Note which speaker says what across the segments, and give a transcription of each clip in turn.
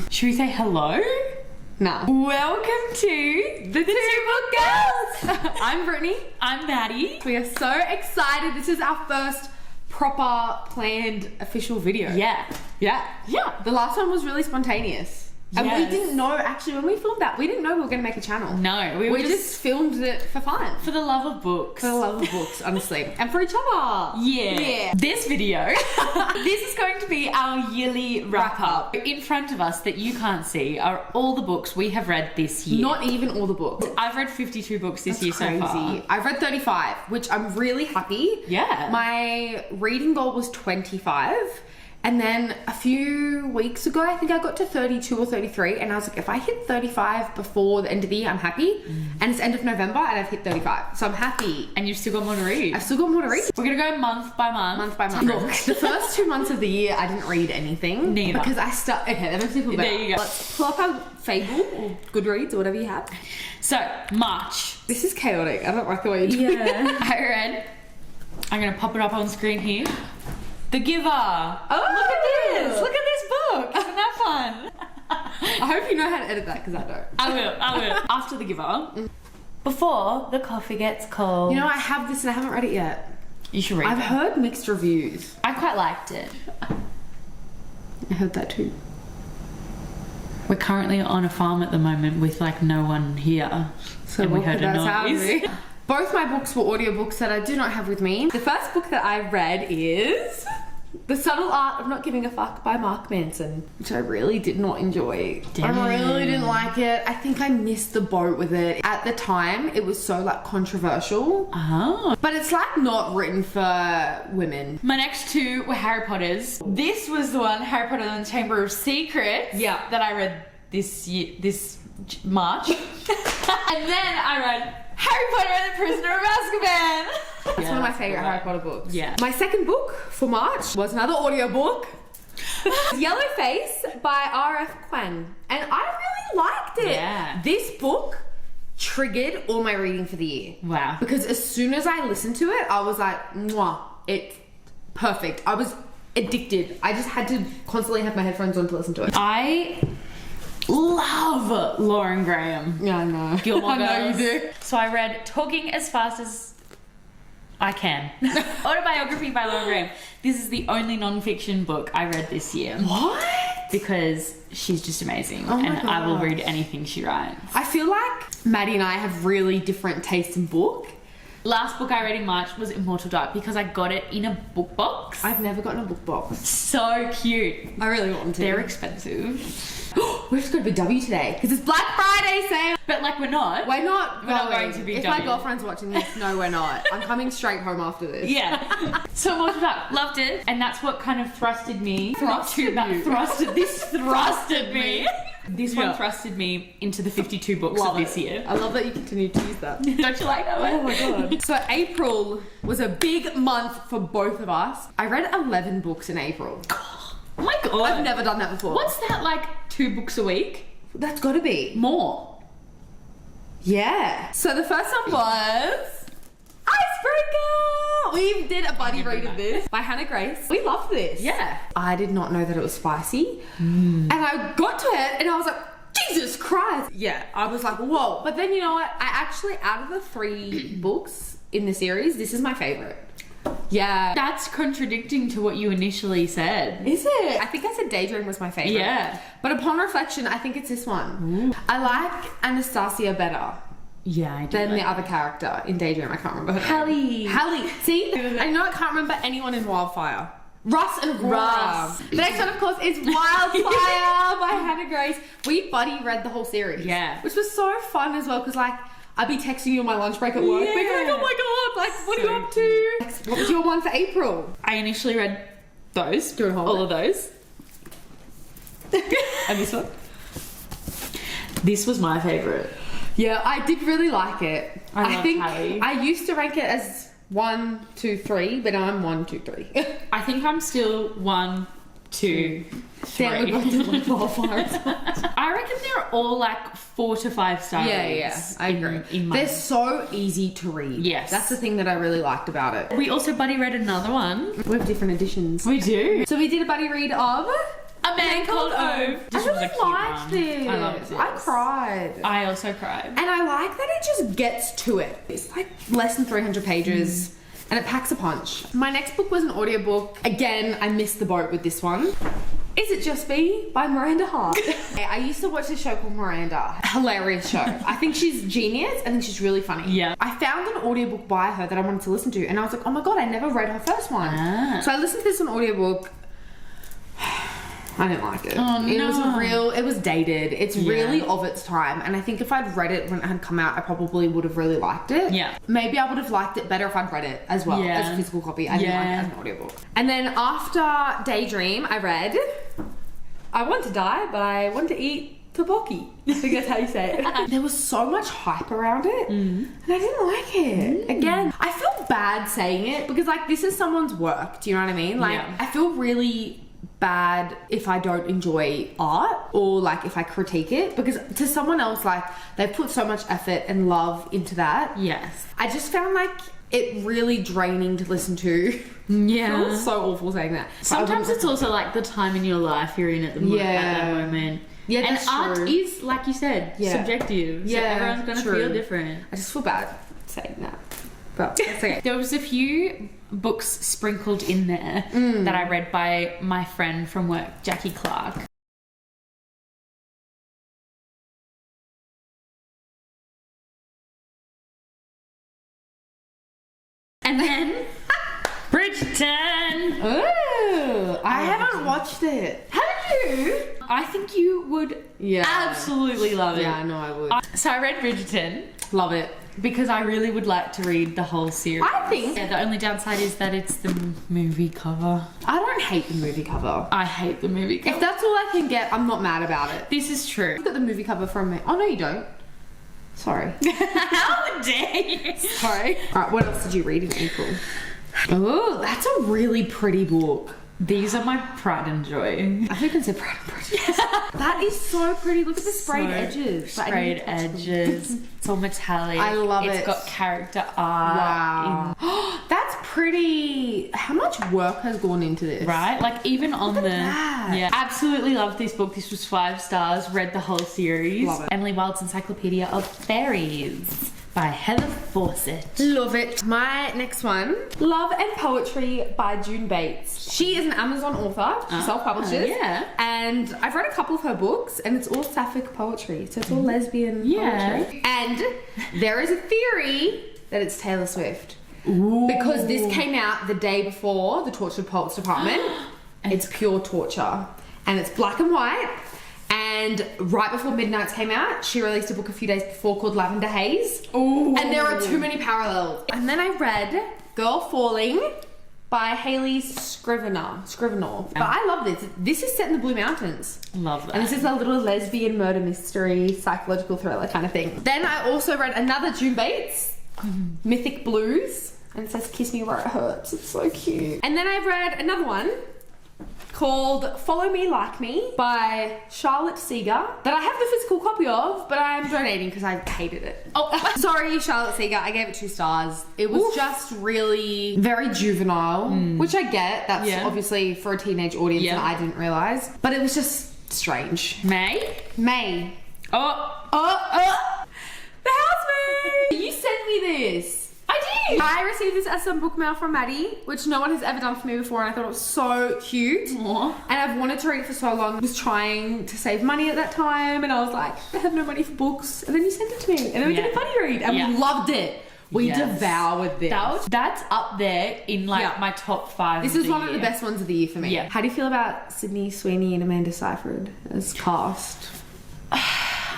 Speaker 1: Should we say hello?
Speaker 2: Nah.
Speaker 1: Welcome to the Two Book Girls.
Speaker 2: I'm Brittany.
Speaker 1: I'm Maddi.
Speaker 2: We are so excited. This is our first proper planned official video.
Speaker 1: Yeah.
Speaker 2: The last one was really spontaneous. And we
Speaker 1: Yes.
Speaker 2: didn't know, actually, when we filmed that, we didn't know we were going to make a channel.
Speaker 1: No,
Speaker 2: We just filmed it for fun.
Speaker 1: for the love of books.
Speaker 2: For the love of books, honestly. And for each other.
Speaker 1: Yeah. This video, this is going to be our yearly wrap up. In front of us that you can't see are all the books we have read this year.
Speaker 2: Not even all the books.
Speaker 1: I've read 52 books this year
Speaker 2: Crazy.
Speaker 1: so far.
Speaker 2: I've read 35, which I'm really happy.
Speaker 1: Yeah.
Speaker 2: My reading goal was 25. And then a few weeks ago, I think I got to 32 or 33. And I was like, if I hit 35 before the end of the year, I'm happy. And it's end of November and I've hit 35. So I'm happy.
Speaker 1: And you've still got more to read.
Speaker 2: I've still got more to read.
Speaker 1: We're going to go month by month.
Speaker 2: Month by month. Look, the first 2 months of the year, I didn't read anything.
Speaker 1: Neither.
Speaker 2: Because I okay, that makes me feel better.
Speaker 1: There you go.
Speaker 2: Let's pull up our Fable or Goodreads or whatever you have.
Speaker 1: So, March.
Speaker 2: This is chaotic. I don't like the way you're doing it.
Speaker 1: I read, I'm going to pop it up on screen here. The Giver.
Speaker 2: Oh,
Speaker 1: Look at this. Look at this book. Isn't that fun?
Speaker 2: I hope you know how to edit that because I don't.
Speaker 1: I will. After The Giver. Before the coffee gets cold.
Speaker 2: You know, I have this and I haven't read it yet.
Speaker 1: You should read it.
Speaker 2: I've heard mixed reviews.
Speaker 1: I quite liked it.
Speaker 2: I heard that too.
Speaker 1: We're currently on a farm at the moment with like no one here.
Speaker 2: So
Speaker 1: and we heard a
Speaker 2: that's how
Speaker 1: noise.
Speaker 2: it- Both my books were audiobooks that I do not have with me. The first book that I read is The Subtle Art of Not Giving a Fuck by Mark Manson, which I really did not enjoy.
Speaker 1: Damn.
Speaker 2: I really didn't like it. I think I missed the boat with it. At the time, it was so like controversial.
Speaker 1: Oh.
Speaker 2: But it's like not written for women.
Speaker 1: My next two were Harry Potter's. This was the one, Harry Potter and the Chamber of Secrets,
Speaker 2: Yeah.
Speaker 1: that I read this year, this March. And then I read Harry Potter and the Prisoner of Azkaban.
Speaker 2: It's one of my favourite Harry Potter books.
Speaker 1: Yeah.
Speaker 2: My second book for March was another audiobook. Yellow Face by R.F. Quinn. And I really liked it.
Speaker 1: Yeah.
Speaker 2: This book triggered all my reading for the year.
Speaker 1: Wow.
Speaker 2: Because as soon as I listened to it, I was like, mwah, it's perfect. I was addicted. I just had to constantly have my headphones on to listen to it.
Speaker 1: I love Lauren Graham.
Speaker 2: Yeah, I know.
Speaker 1: Gilmore
Speaker 2: I know you
Speaker 1: Girls.
Speaker 2: do.
Speaker 1: So I read Talking as Fast as I Can. Autobiography by Lauren Graham. This is the only non-fiction book I read this year.
Speaker 2: What?
Speaker 1: Because she's just amazing.
Speaker 2: Oh my
Speaker 1: and I will
Speaker 2: God.
Speaker 1: read anything she writes.
Speaker 2: I feel like Maddie and I have really different tastes in book.
Speaker 1: Last book I read in March was Immortal because I got it in a book box.
Speaker 2: I've never gotten a book box.
Speaker 1: So cute.
Speaker 2: I really want to.
Speaker 1: They're expensive.
Speaker 2: We have to go to Big W today because it's Black Friday sale.
Speaker 1: But like we're not.
Speaker 2: We're not
Speaker 1: going to Big
Speaker 2: If
Speaker 1: W.
Speaker 2: my girlfriend's watching this, no, we're not. I'm coming straight home after this.
Speaker 1: Yeah. So Immortal loved it. And that's what kind of thrusted me.
Speaker 2: Thrusted you.
Speaker 1: This thrusted me. This one
Speaker 2: Yeah.
Speaker 1: thrusted me into the 52 books
Speaker 2: Love
Speaker 1: of this
Speaker 2: it.
Speaker 1: year.
Speaker 2: I love that you continue to use that.
Speaker 1: Don't you like that one?
Speaker 2: Oh my god. So April was a big month for both of us. I read 11 books in April.
Speaker 1: Oh my god.
Speaker 2: I've never done that before.
Speaker 1: What's that, like 2 books a week?
Speaker 2: That's gotta be.
Speaker 1: More.
Speaker 2: Yeah. So the first one was Icebreaker! We did a buddy read of this by Hannah Grace. We loved this.
Speaker 1: Yeah.
Speaker 2: I did not know that it was spicy. And I got to it and I was like, Jesus Christ. Yeah, I was like, whoa. But then you know what? I actually, out of the 3 books in the series, this is my favorite. Yeah.
Speaker 1: That's contradicting to what you initially said.
Speaker 2: Is it? I think I said Daydream was my favorite.
Speaker 1: Yeah.
Speaker 2: But upon reflection, I think it's this one. I like Anastasia better
Speaker 1: Yeah, I do.
Speaker 2: than the other character in Daydream. I can't remember her name.
Speaker 1: Hallie.
Speaker 2: Hallie. See? I know I can't remember anyone in Wildfire. Russ and Aurora.
Speaker 1: Russ.
Speaker 2: The next one, of course, is Wildfire by Hannah Grace. We buddy read the whole series.
Speaker 1: Yeah.
Speaker 2: Which was so fun as well, because like, I'd be texting you on my lunch break at work.
Speaker 1: Yeah.
Speaker 2: Being like, oh my god, like, what are you up to? What was your one for April?
Speaker 1: I initially read those.
Speaker 2: Do you wanna hold
Speaker 1: all
Speaker 2: it?
Speaker 1: of those. And this one. This was my favourite.
Speaker 2: Yeah, I did really like it.
Speaker 1: I loved
Speaker 2: think
Speaker 1: Hallie.
Speaker 2: I used to rank it as 1, 2, 3, but now I'm 1, 2, 3.
Speaker 1: I think I'm still 1, 2, 3.
Speaker 2: Damn, we both did like Wildfire.
Speaker 1: I reckon they're all like 4 to 5 star reads
Speaker 2: I agree.
Speaker 1: in my...
Speaker 2: They're so easy to read.
Speaker 1: Yes.
Speaker 2: That's the thing that I really liked about it.
Speaker 1: We also buddy read another one.
Speaker 2: We have different editions.
Speaker 1: We do.
Speaker 2: So we did a buddy read of
Speaker 1: A Man Called Ove. This
Speaker 2: I
Speaker 1: was a
Speaker 2: really
Speaker 1: cute
Speaker 2: liked
Speaker 1: one.
Speaker 2: this.
Speaker 1: I loved this.
Speaker 2: I cried.
Speaker 1: I also cried.
Speaker 2: And I like that it just gets to it. It's like less than 300 pages and it packs a punch. My next book was an audiobook. Again, I missed the boat with this one. Is It Just Me by Miranda Hart. I used to watch this show called Miranda. Hilarious show. I think she's genius. I think she's really funny.
Speaker 1: Yeah.
Speaker 2: I found an audiobook by her that I wanted to listen to and I was like, oh my god, I never read her first one. So I listened to this on audiobook. I didn't like it.
Speaker 1: Oh, no.
Speaker 2: It was dated. It's really of its time. And I think if I'd read it when it had come out, I probably would have really liked it.
Speaker 1: Yeah.
Speaker 2: Maybe I would have liked it better if I'd read it as well as a physical copy. I didn't like it as an audiobook. And then after Daydream, I read I Want to Die, but I Want to Eat Tteokbokki. I think that's how you say it. There was so much hype around it and I didn't like it. Again, I feel bad saying it because like this is someone's work. Do you know what I mean? Like I feel really bad if I don't enjoy art or like if I critique it because to someone else like they've put so much effort and love into that.
Speaker 1: Yes.
Speaker 2: I just found like it really draining to listen to.
Speaker 1: Yeah.
Speaker 2: It feels so awful saying that.
Speaker 1: Sometimes it's also like the time in your life you're in at the moment, at that moment.
Speaker 2: Yeah,
Speaker 1: and
Speaker 2: that's
Speaker 1: art
Speaker 2: true.
Speaker 1: is, like you said, subjective. So everyone's going to feel different.
Speaker 2: I just feel bad saying that. But that's okay.
Speaker 1: There was a few books sprinkled in there that I read by my friend from work, Jackie Clark. And then Bridgerton.
Speaker 2: Ooh, I haven't watched it.
Speaker 1: Haven't you? I think you would absolutely love it.
Speaker 2: Yeah, I know I would.
Speaker 1: So I read Bridgerton.
Speaker 2: Love it.
Speaker 1: Because I really would like to read the whole series.
Speaker 2: I think...
Speaker 1: the only downside is that it's the movie cover.
Speaker 2: I don't hate the movie cover.
Speaker 1: I hate the movie cover.
Speaker 2: If that's all I can get, I'm not mad about it.
Speaker 1: This is true.
Speaker 2: Look at the movie cover from me. Oh, no, you don't. Sorry.
Speaker 1: How dare you?
Speaker 2: Sorry. Alright, what else did you read in April? Oh, that's a really pretty book.
Speaker 1: These are my pride and joy.
Speaker 2: I think I said pride and prejudice. That is so pretty. Look at the sprayed edges.
Speaker 1: Sprayed edges. It's all metallic.
Speaker 2: I love it.
Speaker 1: It's got character art.
Speaker 2: Wow. That's pretty. How much work has gone into this?
Speaker 1: Right? Like even on
Speaker 2: Look
Speaker 1: the...
Speaker 2: at that.
Speaker 1: Yeah. Absolutely loved this book. This was 5 stars. Read the whole series.
Speaker 2: Love it.
Speaker 1: Emily Wilde's Encyclopedia of Faeries by Heather Fawcett.
Speaker 2: Love it. My next one, Love and Poetry by June Bates. She is an Amazon author. She self-publishes.
Speaker 1: Yeah.
Speaker 2: And I've read a couple of her books and it's all sapphic poetry. So it's all lesbian poetry. And there is a theory that it's Taylor Swift. Ooh. Because this came out the day before the Tortured Poets Department. It's pure torture. And it's black and white. And right before Midnights came out, she released a book a few days before called Lavender Haze. Ooh. And there are too many parallels. And then I read Girl Falling by Hayley Scrivener. But I love this. This is set in the Blue Mountains.
Speaker 1: Love that.
Speaker 2: And this is a little lesbian murder mystery, psychological thriller kind of thing. Then I also read another June Bates, Mythic Blues. And it says, Kiss Me Where It Hurts. It's so cute. And then I read another one called Follow Me Like Me by Charlotte Seeger that I have the physical copy of, but I'm donating because I hated it. Oh, sorry, Charlotte Seeger. I gave it 2 stars. It was just really very juvenile, which I get. That's obviously for a teenage audience and I didn't realise. But it was just strange.
Speaker 1: May.
Speaker 2: The Housemaid! You sent me this. I did! I received this as some book mail from Maddi, which no one has ever done for me before, and I thought it was so cute. Aww. And I've wanted to read it for so long. I was trying to save money at that time, and I was like, I have no money for books. And then you sent it to me, and then we did a buddy read, and we loved it. We devoured this.
Speaker 1: That's up there in like my top 5.
Speaker 2: This is one of the best ones of the year for me.
Speaker 1: Yeah.
Speaker 2: How do you feel about Sydney Sweeney and Amanda Seyfried as cast?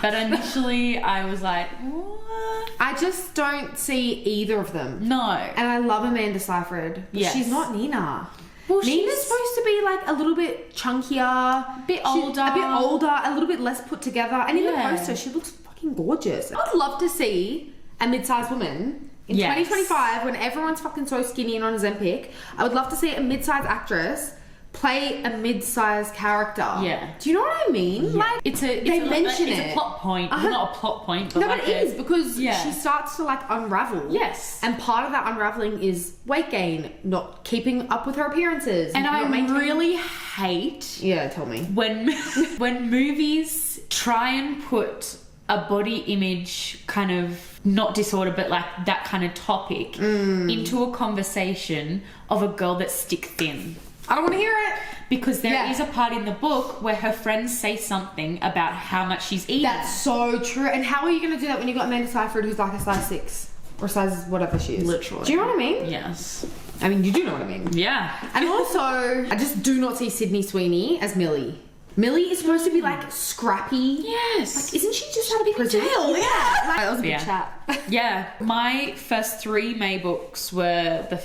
Speaker 1: But initially I was like, what?
Speaker 2: I just don't see either of them.
Speaker 1: No.
Speaker 2: And I love Amanda Seyfried, but she's not Nina.
Speaker 1: Well,
Speaker 2: Nina's supposed to be like a little bit chunkier, a bit older, a little bit less put together. And in the poster, she looks fucking gorgeous. I would love to see a mid-sized woman in 2025 when everyone's fucking so skinny and on Ozempic. I would love to see a mid-sized actress play a mid-sized character.
Speaker 1: Yeah.
Speaker 2: Do you know what I mean?
Speaker 1: Yeah.
Speaker 2: Like,
Speaker 1: It's a plot point. Well, not a plot point, but
Speaker 2: no,
Speaker 1: like
Speaker 2: but it is because
Speaker 1: yeah.
Speaker 2: she starts to like unravel.
Speaker 1: Yes.
Speaker 2: And part of that unraveling is weight gain, not keeping up with her appearances.
Speaker 1: And I
Speaker 2: not maintaining-
Speaker 1: really hate
Speaker 2: Yeah, tell me.
Speaker 1: when movies try and put a body image kind of not disorder but like that kind of topic into a conversation of a girl that's stick thin.
Speaker 2: I don't want to hear it.
Speaker 1: Because there
Speaker 2: Yeah.
Speaker 1: is a part in the book where her friends say something about how much she's eating.
Speaker 2: That's so true. And how are you going to do that when you've got Amanda Seyfried who's like a size 6 or size whatever she is?
Speaker 1: Literally.
Speaker 2: Do you know what I mean?
Speaker 1: Yes.
Speaker 2: I mean, you do know what I mean.
Speaker 1: Yeah.
Speaker 2: And also, I just do not see Sydney Sweeney as Millie. Millie is supposed to be like scrappy.
Speaker 1: Yes.
Speaker 2: Like, isn't she just out of prison? Yeah. Like, that was a good chat.
Speaker 1: Yeah. My first 3 May books were the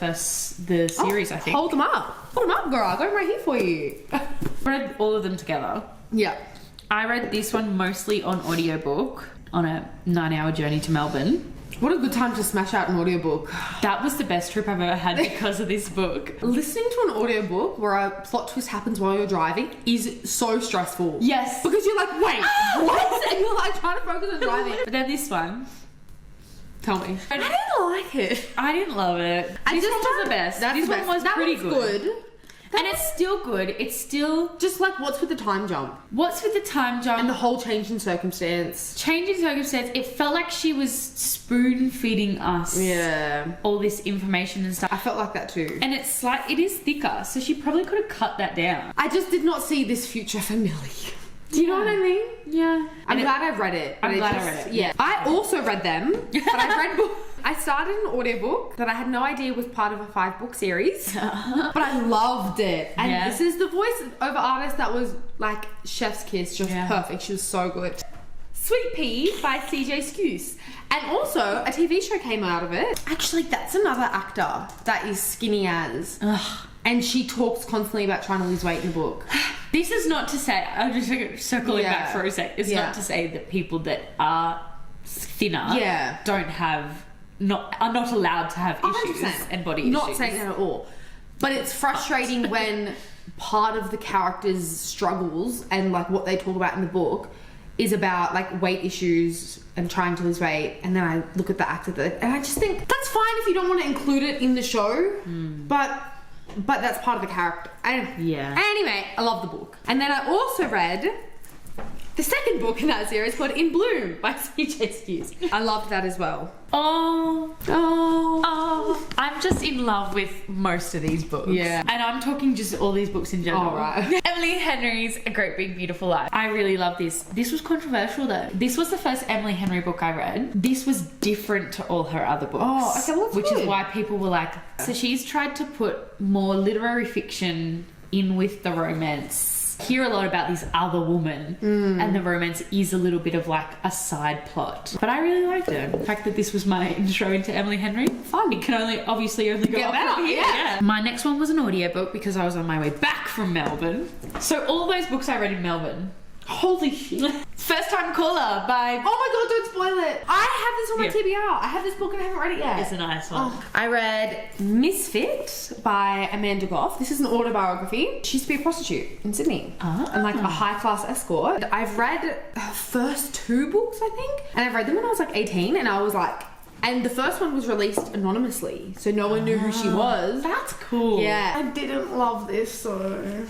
Speaker 1: series, I think.
Speaker 2: Hold them up. Hold them up, girl. I got them right here for you.
Speaker 1: Read all of them together.
Speaker 2: Yeah.
Speaker 1: I read this one mostly on audiobook on a 9-hour journey to Melbourne.
Speaker 2: What a good time to smash out an audiobook.
Speaker 1: That was the best trip I've ever had because of this book.
Speaker 2: Listening to an audiobook where a plot twist happens while you're driving is so stressful.
Speaker 1: Yes.
Speaker 2: Because you're like, wait, what? And you're like trying to focus on driving.
Speaker 1: But then this one,
Speaker 2: Tell me. I didn't like it.
Speaker 1: I didn't love it. This one was the best. This one was pretty good. And it's still good. It's still
Speaker 2: Just like, what's with the time jump?
Speaker 1: what's with the time jump
Speaker 2: And the whole change in circumstance.
Speaker 1: change in circumstance. It felt like she was spoon feeding us
Speaker 2: Yeah.
Speaker 1: all this information and
Speaker 2: I
Speaker 1: stuff.
Speaker 2: felt like that too.
Speaker 1: And it's like it is thicker, so she probably could have cut that down.
Speaker 2: I just did not see this future for Millie. Do you know what I mean?
Speaker 1: Yeah.
Speaker 2: I'm glad I read it.
Speaker 1: I'm
Speaker 2: but
Speaker 1: glad I read it.
Speaker 2: Yeah. I also read them, but I read I started an audiobook that I had no idea was part of a 5-book series, but I loved it. And
Speaker 1: Yeah.
Speaker 2: this is the voice over artist that was like chef's kiss, just perfect. She was so good. Sweet Pea by CJ Skews. And also, a TV show came out of it. Actually, that's another actor that is skinny as.
Speaker 1: Ugh.
Speaker 2: And she talks constantly about trying to lose weight in the book.
Speaker 1: This is not to say, I'm just circling back for a sec. It's
Speaker 2: Yeah.
Speaker 1: not to say that people that are thinner don't have, are not allowed to have issues
Speaker 2: 100%.
Speaker 1: and body
Speaker 2: Not
Speaker 1: issues.
Speaker 2: saying that at all. But it's frustrating when part of the character's struggles and like what they talk about in the book is about like weight issues and trying to lose weight, and then I look at the actor and I just think that's fine if you don't want to include it in the show, but that's part of the character.
Speaker 1: Yeah.
Speaker 2: Anyway, I love the book. And then I also read the second book in that series called In Bloom by CJ Skews. I loved that as well.
Speaker 1: I'm just in love with most of these books.
Speaker 2: Yeah.
Speaker 1: And I'm talking just all these books in general.
Speaker 2: Oh, right.
Speaker 1: Emily Henry's A Great Big Beautiful Life. I really love this. This was controversial though. This was the first Emily Henry book I read. This was different to all her other books.
Speaker 2: Oh, okay, well, that's
Speaker 1: which
Speaker 2: good.
Speaker 1: is why people were like, so she's tried to put more literary fiction in with the romance. Hear a lot about this other woman, and the romance is a little bit of like a side plot. But I really liked it. The fact that this was my intro into Emily Henry, fun. It can obviously only go
Speaker 2: Get
Speaker 1: up
Speaker 2: better,
Speaker 1: from here.
Speaker 2: yeah.
Speaker 1: My next one was an audiobook because I was on my way back from Melbourne. So all those books I read in Melbourne.
Speaker 2: Holy shit.
Speaker 1: First Time Caller by...
Speaker 2: Oh my god, don't spoil it. I have this on my
Speaker 1: Yeah.
Speaker 2: TBR. I have this book and I haven't read it yet.
Speaker 1: It's a nice one.
Speaker 2: I read Misfit by Amanda Goff. This is an autobiography. She used to be a prostitute in Sydney. And like a high-class escort. I've read her first 2 books, I think. And I've read them when I was like 18 and I was like... And the first one was released anonymously, so no one knew who she was.
Speaker 1: That's cool.
Speaker 2: Yeah. I didn't love this, so...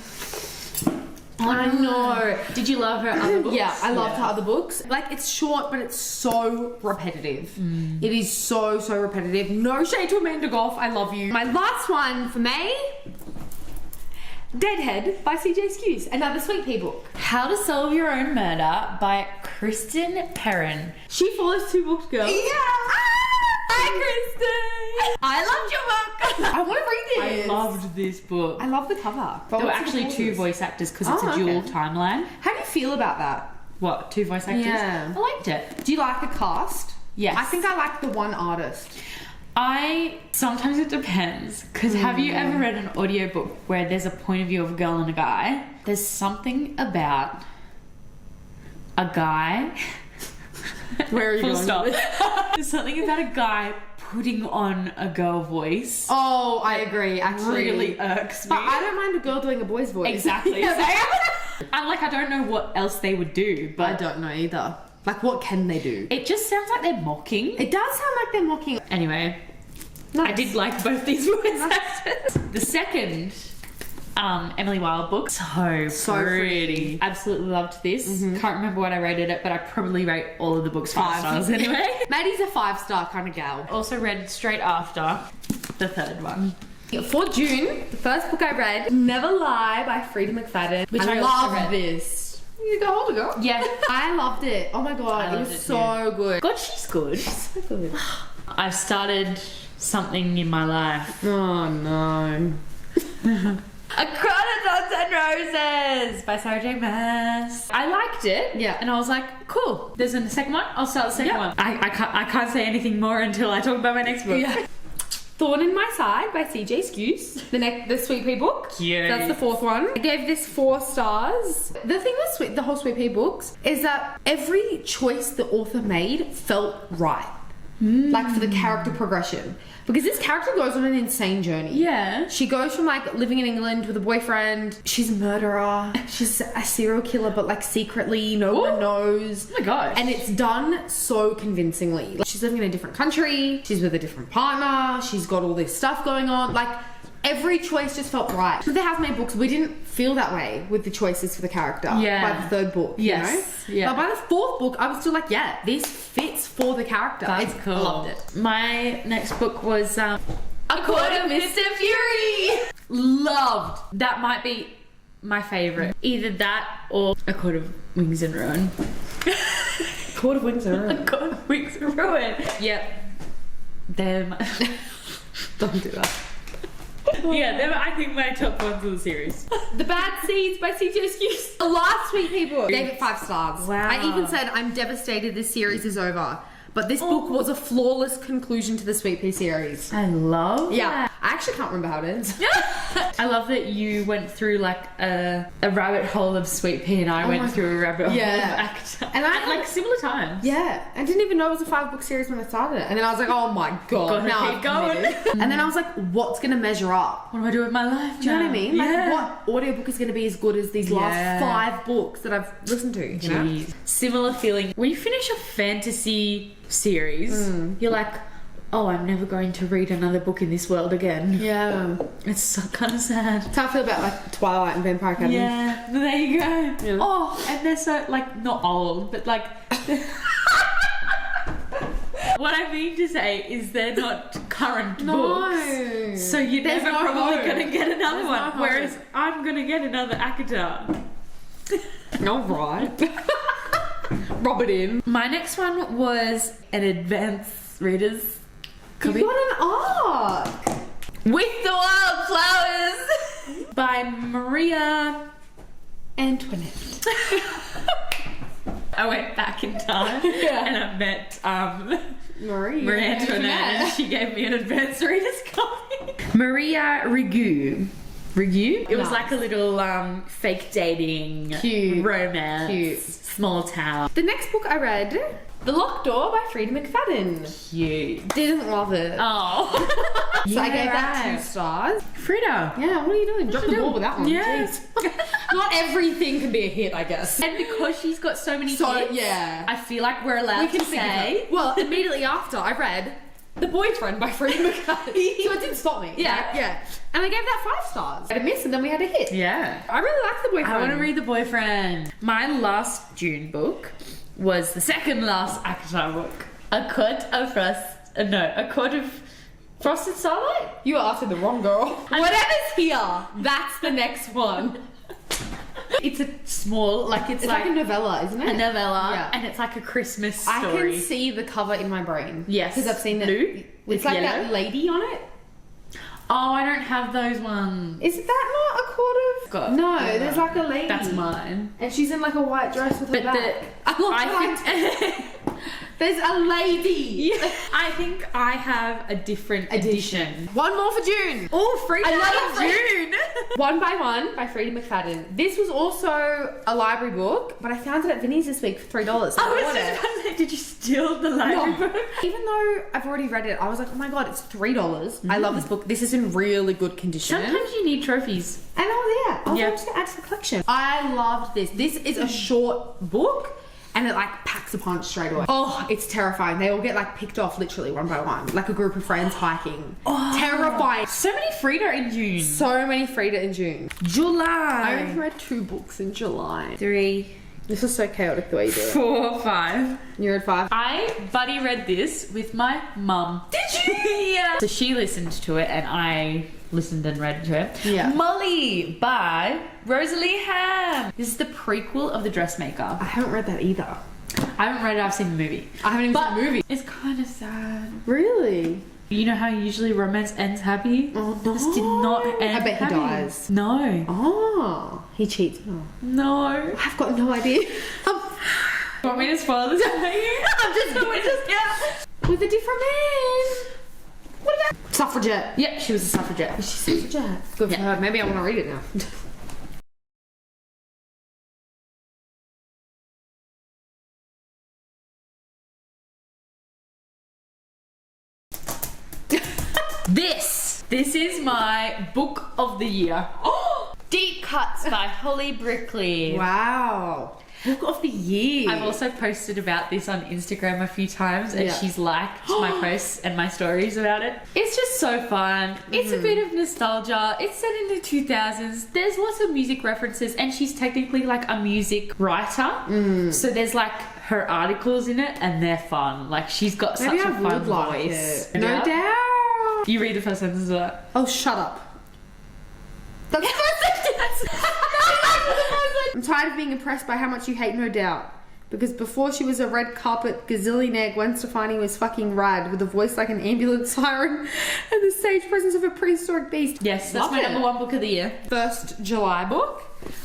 Speaker 2: I know.
Speaker 1: Did you love her other books?
Speaker 2: Yeah, I loved her other books. Like, it's short, but it's so repetitive. It is so repetitive. No shade to Amanda Goff. I love you. My last one for May, Deadhead by CJ Skews. Another Sweet Pea book.
Speaker 1: How to Solve Your Own Murder by Kristen Perrin.
Speaker 2: She follows 2 books, girl.
Speaker 1: Yeah! Hi, Kristen! I loved your book!
Speaker 2: I want to read this.
Speaker 1: I loved this book.
Speaker 2: I love the cover.
Speaker 1: There were actually 2 voice actors because it's a dual timeline.
Speaker 2: How do you feel about that?
Speaker 1: What, 2 voice actors?
Speaker 2: Yeah.
Speaker 1: I liked it.
Speaker 2: Do you like the cast?
Speaker 1: Yes.
Speaker 2: I think I like the one artist.
Speaker 1: Sometimes it depends. Because have you ever read an audiobook where there's a point of view of a girl and a guy? There's something about a guy...
Speaker 2: Where are you
Speaker 1: Full
Speaker 2: going
Speaker 1: stop.
Speaker 2: with this?
Speaker 1: There's something about a guy putting on a girl voice
Speaker 2: Oh, I agree, actually.
Speaker 1: really irks me.
Speaker 2: But I don't mind a girl doing a boy's voice.
Speaker 1: Exactly. I don't know what else they would do,
Speaker 2: I
Speaker 1: but
Speaker 2: don't know either. Like, what can they do?
Speaker 1: it just sounds like they're mocking.
Speaker 2: It does sound like they're mocking.
Speaker 1: Anyway,
Speaker 2: Nice.
Speaker 1: I did like both these voice actors. The second Emily Wilde book, so pretty. Absolutely loved this. Can't remember what I rated it, but I probably rate all of the books 5 stars anyway.
Speaker 2: Maddie's a 5-star kind of gal.
Speaker 1: Also read straight after the third one.
Speaker 2: For June, the first book I read, Never Lie by Freida McFadden.
Speaker 1: Which I also
Speaker 2: love
Speaker 1: read.
Speaker 2: this. You go, hold it, girl.
Speaker 1: Yeah.
Speaker 2: I loved it. Oh my
Speaker 1: I
Speaker 2: god, it
Speaker 1: loved
Speaker 2: was
Speaker 1: it
Speaker 2: so good.
Speaker 1: God, she's good.
Speaker 2: So good.
Speaker 1: I've started something in my life.
Speaker 2: Oh no.
Speaker 1: A Crown of Thorns and Roses by Sarah J. Maas. I liked it.
Speaker 2: Yeah.
Speaker 1: And I was like, cool. There's a second one. I'll start the second
Speaker 2: Yeah.
Speaker 1: one. I can't say anything more until I talk about my next book.
Speaker 2: Yeah. Thorn in My Side by CJ Skews. The Sweet Pea book.
Speaker 1: Cute.
Speaker 2: That's the fourth one. I gave this 4 stars. The thing with the whole Sweet Pea books is that every choice the author made felt right. Like for the character progression. Because this character goes on an insane journey.
Speaker 1: Yeah.
Speaker 2: She goes from like living in England with a boyfriend. She's a murderer. She's a serial killer, but like secretly, no one knows.
Speaker 1: Oh my gosh.
Speaker 2: And it's done so convincingly. Like, she's living in a different country. She's with a different partner. She's got all this stuff going on. Like, every choice just felt right. With the Housemaid books, we didn't feel that way with the choices for the character.
Speaker 1: Yeah.
Speaker 2: By the third book,
Speaker 1: Yes.
Speaker 2: you know?
Speaker 1: Yeah.
Speaker 2: But by the fourth book, I was still like, yeah, this fits for the character.
Speaker 1: That's cool.
Speaker 2: I loved it.
Speaker 1: My next book was A Court of Mr. Fury. Loved. That might be my favourite. Either that or A Court of Wings and Ruin.
Speaker 2: Court of Wings and Ruin.
Speaker 1: A Court of Wings and Ruin. Yep. Them.
Speaker 2: Don't do that.
Speaker 1: Yeah, they're, I think, my top ones of the series.
Speaker 2: The Bad Seeds by CJ Skews. The last Sweet Pea book. Gave it 5 stars.
Speaker 1: Wow.
Speaker 2: I even said, I'm devastated this series is over. But this book was a flawless conclusion to the Sweet Pea series.
Speaker 1: I love
Speaker 2: Yeah. I actually can't remember how it ends.
Speaker 1: I love that you went through like a rabbit hole of Sweet Pea and I went through a rabbit hole of ACTA.
Speaker 2: And I
Speaker 1: at like similar times.
Speaker 2: Yeah. I didn't even know it was a 5-book series when I started it. And then I was like, oh my god.
Speaker 1: Gotta
Speaker 2: now
Speaker 1: keep
Speaker 2: I've
Speaker 1: going.
Speaker 2: committed. And then I was like, what's going to measure up?
Speaker 1: What do I do with my life?
Speaker 2: Do you know what I mean?
Speaker 1: Yeah.
Speaker 2: Like, what audiobook is going to be as good as these last 5 books that I've listened to? You know?
Speaker 1: Jeez. Similar feeling. When you finish a fantasy series, you're like, oh, I'm never going to read another book in this world again.
Speaker 2: Yeah.
Speaker 1: It's so kind of sad.
Speaker 2: That's how I feel about like Twilight and Vampire Academy.
Speaker 1: Yeah, there you go.
Speaker 2: Yeah.
Speaker 1: Oh, and they're so, like, not old, but like... What I mean to say is they're not current books. So you're
Speaker 2: There's
Speaker 1: never
Speaker 2: no
Speaker 1: probably
Speaker 2: hope.
Speaker 1: going to get another
Speaker 2: There's
Speaker 1: one.
Speaker 2: no hope.
Speaker 1: Whereas I'm going to get another ACTA.
Speaker 2: All right. Rub it in.
Speaker 1: My next one was an advanced reader's
Speaker 2: You
Speaker 1: copy.
Speaker 2: got an arc.
Speaker 1: With the Wildflowers by Maria Antoinette. I went back in time and I met Maria Antoinette and she gave me an advanced reader's copy. Maria Rigu. It was like a little fake dating
Speaker 2: Cute.
Speaker 1: romance.
Speaker 2: Cute.
Speaker 1: Small town.
Speaker 2: The next book I read, The Locked Door by Freida McFadden.
Speaker 1: Cute.
Speaker 2: Didn't love it.
Speaker 1: Oh.
Speaker 2: So I gave that
Speaker 1: right.
Speaker 2: 2 stars.
Speaker 1: Frida.
Speaker 2: Yeah, what are you doing? Drop the ball with that one.
Speaker 1: Yes.
Speaker 2: Jeez. Not everything can be a hit, I guess.
Speaker 1: And because she's got so many hits,
Speaker 2: yeah.
Speaker 1: I feel like we're allowed to say.
Speaker 2: Well, immediately after I read The Boyfriend by Freida McFadden. So it didn't stop me.
Speaker 1: Yeah.
Speaker 2: Yeah. And I gave that 5 stars. I had a miss and then we had a hit.
Speaker 1: Yeah.
Speaker 2: I really liked The Boyfriend.
Speaker 1: I want to read The Boyfriend. My last June book was the second last ACTA book. A Court of Frosted Starlight?
Speaker 2: You are asking the wrong girl. Whatever's here, that's the next one.
Speaker 1: It's a small,
Speaker 2: It's like a novella, isn't it?
Speaker 1: a novella,
Speaker 2: Yeah.
Speaker 1: and it's like a Christmas
Speaker 2: I
Speaker 1: story.
Speaker 2: can see the cover in my brain.
Speaker 1: Yes.
Speaker 2: Because I've seen it.
Speaker 1: Blue with
Speaker 2: It's like
Speaker 1: yellow.
Speaker 2: that lady on it.
Speaker 1: Oh, I don't have those ones.
Speaker 2: Is that not a Court of...
Speaker 1: Got-
Speaker 2: No,
Speaker 1: yeah.
Speaker 2: there's like a lady.
Speaker 1: That's mine.
Speaker 2: And she's in like a white dress with her
Speaker 1: But
Speaker 2: back. I love
Speaker 1: I think
Speaker 2: There's a lady.
Speaker 1: Yeah. I think I have a different edition.
Speaker 2: One more for June.
Speaker 1: Oh, Freida in June.
Speaker 2: One by One by Freida McFadden. This was also a library book, but I found it at Vinnie's this week for $3.
Speaker 1: I was just about to say, did you steal the library book?
Speaker 2: Even though I've already read it, I was like, oh my god, it's $3. I love this book. This is in really good condition.
Speaker 1: Sometimes you need trophies.
Speaker 2: And I'm just gonna add to the collection. I loved this. This is a short book. And it like packs a punch straight away. Oh, it's terrifying. They all get like picked off literally one by one. Like a group of friends hiking. Oh, terrifying.
Speaker 1: So many Freida in June.
Speaker 2: So many Freida in June.
Speaker 1: July.
Speaker 2: I only read 2 books in July.
Speaker 1: 3.
Speaker 2: This is so chaotic the way you do it.
Speaker 1: 4, 5.
Speaker 2: You're at 5.
Speaker 1: I buddy read this with my mum. Did you? Yeah. So she listened to it and I listened and read to it.
Speaker 2: Yeah.
Speaker 1: Molly by Rosalie Ham. This is the prequel of The Dressmaker.
Speaker 2: I haven't read that either.
Speaker 1: I haven't read it, I've seen the movie.
Speaker 2: I haven't even seen the movie.
Speaker 1: It's kind of sad.
Speaker 2: Really?
Speaker 1: You know how usually romance ends happy?
Speaker 2: Oh no.
Speaker 1: This did not end
Speaker 2: I bet
Speaker 1: happy.
Speaker 2: he dies.
Speaker 1: No.
Speaker 2: Oh. He cheats. Oh.
Speaker 1: No.
Speaker 2: I've got no idea.
Speaker 1: You want me to spoil this for you?
Speaker 2: I'm just going to with a different man. What about suffragette?
Speaker 1: Yep, she was a suffragette.
Speaker 2: Was she suffragette? Good for her. Maybe I want to read it now.
Speaker 1: This is my book of the year. Oh, Deep Cuts by Holly Brickley.
Speaker 2: Wow. Book of the year.
Speaker 1: I've also posted about this on Instagram a few times and she's liked my posts and my stories about it. It's just so fun. It's a bit of nostalgia. It's set in the 2000s. There's lots of music references and she's technically like a music writer. So there's like her articles in it and they're fun. Like she's got such a fun voice.
Speaker 2: No doubt.
Speaker 1: You read the first sentence of that.
Speaker 2: Oh, shut up. That's the first sentence. I'm tired of being impressed by how much you hate No Doubt. Because before she was a red carpet gazillionaire, Gwen Stefani was fucking rad with a voice like an ambulance siren and the stage presence of a prehistoric beast.
Speaker 1: Yes, that's my number 1 book of the year.
Speaker 2: First July book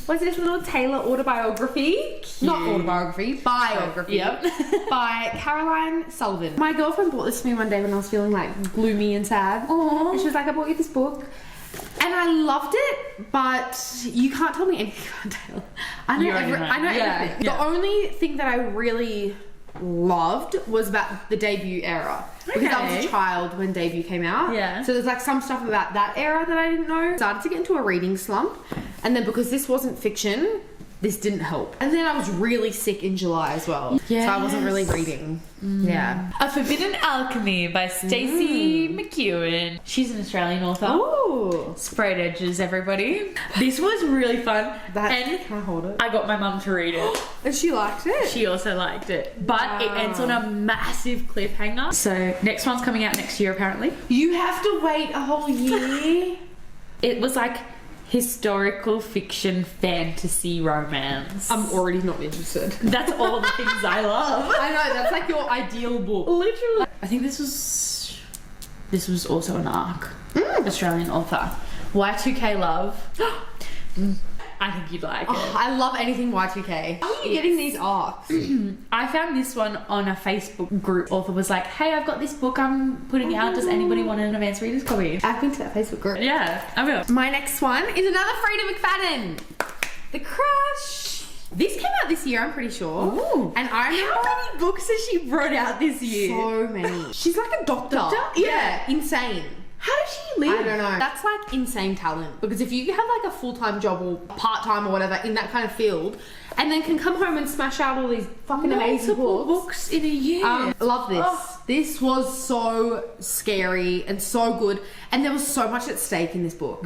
Speaker 2: was this little Taylor autobiography. Cute. Not autobiography, biography.
Speaker 1: Yep.
Speaker 2: By Caroline Sullivan. My girlfriend bought this for me one day when I was feeling like gloomy and sad.
Speaker 1: Aww.
Speaker 2: And she was like, I bought you this book. And I loved it, but you can't tell me anything about Taylor. I know everything. The only thing that I really loved was about the debut era. Because I was a child when debut came out.
Speaker 1: Yeah.
Speaker 2: So there's like some stuff about that era that I didn't know. Started to get into a reading slump. And then because this wasn't fiction, this didn't help. And then I was really sick in July as well. Yes. So I wasn't really reading. Yeah.
Speaker 1: A Forbidden Alchemy by Stacey McEwen. She's an Australian author.
Speaker 2: Ooh.
Speaker 1: Sprayed edges, everybody. This was really fun. And
Speaker 2: can I hold it?
Speaker 1: I got my mum to read it.
Speaker 2: And she liked it?
Speaker 1: She also liked it. But it ends on a massive cliffhanger. So next one's coming out next year apparently.
Speaker 2: You have to wait a whole year?
Speaker 1: It was like historical fiction fantasy romance.
Speaker 2: I'm already not interested.
Speaker 1: That's all the things I love.
Speaker 2: I know, that's like your ideal book.
Speaker 1: Literally. I think this was also an ARC. Australian author. Y2K Love. I think you'd like it.
Speaker 2: I love anything Y2K. How are you getting these arcs?
Speaker 1: I found this one on a Facebook group. Author was like, hey, I've got this book I'm putting out. Does anybody want an advanced reader's copy?
Speaker 2: I've been to that Facebook group.
Speaker 1: Yeah, I will.
Speaker 2: My next one is another Freida McFadden. The Crush. This came out this year, I'm pretty sure.
Speaker 1: Ooh.
Speaker 2: And I remember...
Speaker 1: How many books has she brought out this year?
Speaker 2: So many. She's like a doctor.
Speaker 1: Yeah.
Speaker 2: Insane.
Speaker 1: How does she live?
Speaker 2: I don't know. That's like insane talent. Because if you have like a full-time job or part-time or whatever in that kind of field, and then can come home and smash out all these fucking amazing
Speaker 1: books in a year.
Speaker 2: Love this. This was so scary and so good. And there was so much at stake in this book.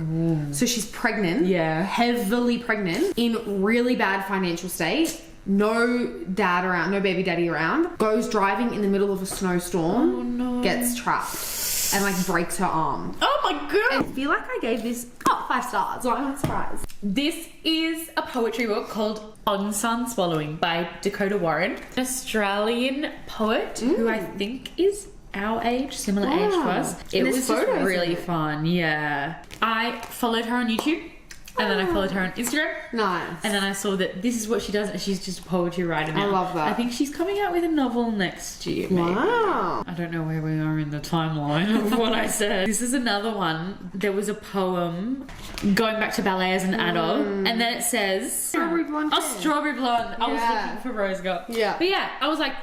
Speaker 2: So she's pregnant.
Speaker 1: Yeah.
Speaker 2: Heavily pregnant. In really bad financial state. No dad around. No baby daddy around. Goes driving in the middle of a snowstorm.
Speaker 1: Oh no.
Speaker 2: Gets trapped. And like breaks her arm.
Speaker 1: Oh my god!
Speaker 2: I feel like I gave this 5 stars, so I'm not surprised.
Speaker 1: This is a poetry book called On Sun Swallowing by Dakota Warren, an Australian poet who I think is our age, similar age to us. It was just really fun, yeah. I followed her on YouTube And then I followed her on Instagram.
Speaker 2: Nice.
Speaker 1: And then I saw that this is what she does, and she's just a poetry writer now.
Speaker 2: I love that.
Speaker 1: I think she's coming out with a novel next year, maybe.
Speaker 2: Wow.
Speaker 1: I don't know where we are in the timeline of what I said. This is another one. There was a poem going back to ballet as an adult, and then it says...
Speaker 2: Strawberry blonde
Speaker 1: Oh,
Speaker 2: hair.
Speaker 1: strawberry blonde. I was
Speaker 2: Yeah.
Speaker 1: looking for rose gold.
Speaker 2: Yeah.
Speaker 1: But yeah, I was like,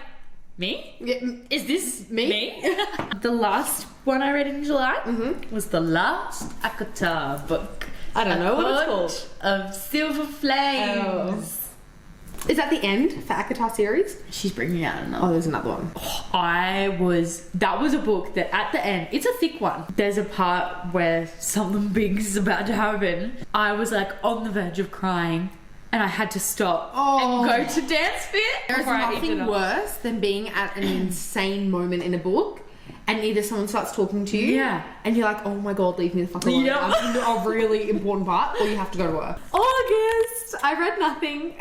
Speaker 1: me?
Speaker 2: Yeah.
Speaker 1: Is this
Speaker 2: Me?
Speaker 1: me? The last one I read in July was the last Akata book.
Speaker 2: I don't know what it's
Speaker 1: called. Of Silver Flames.
Speaker 2: Is that the end for ACOTAR series?
Speaker 1: She's bringing out another.
Speaker 2: Oh, there's another one.
Speaker 1: That was a book that at the end, it's a thick one. There's a part where something big is about to happen. I was like on the verge of crying. And I had to stop and go to dance fit.
Speaker 2: There's nothing worse than being at an insane moment in a book and either someone starts talking to you and you're like, oh my god, leave me the fuck alone.
Speaker 1: Yep.
Speaker 2: I'm in a really important part, or you have to go to work. August! I read nothing.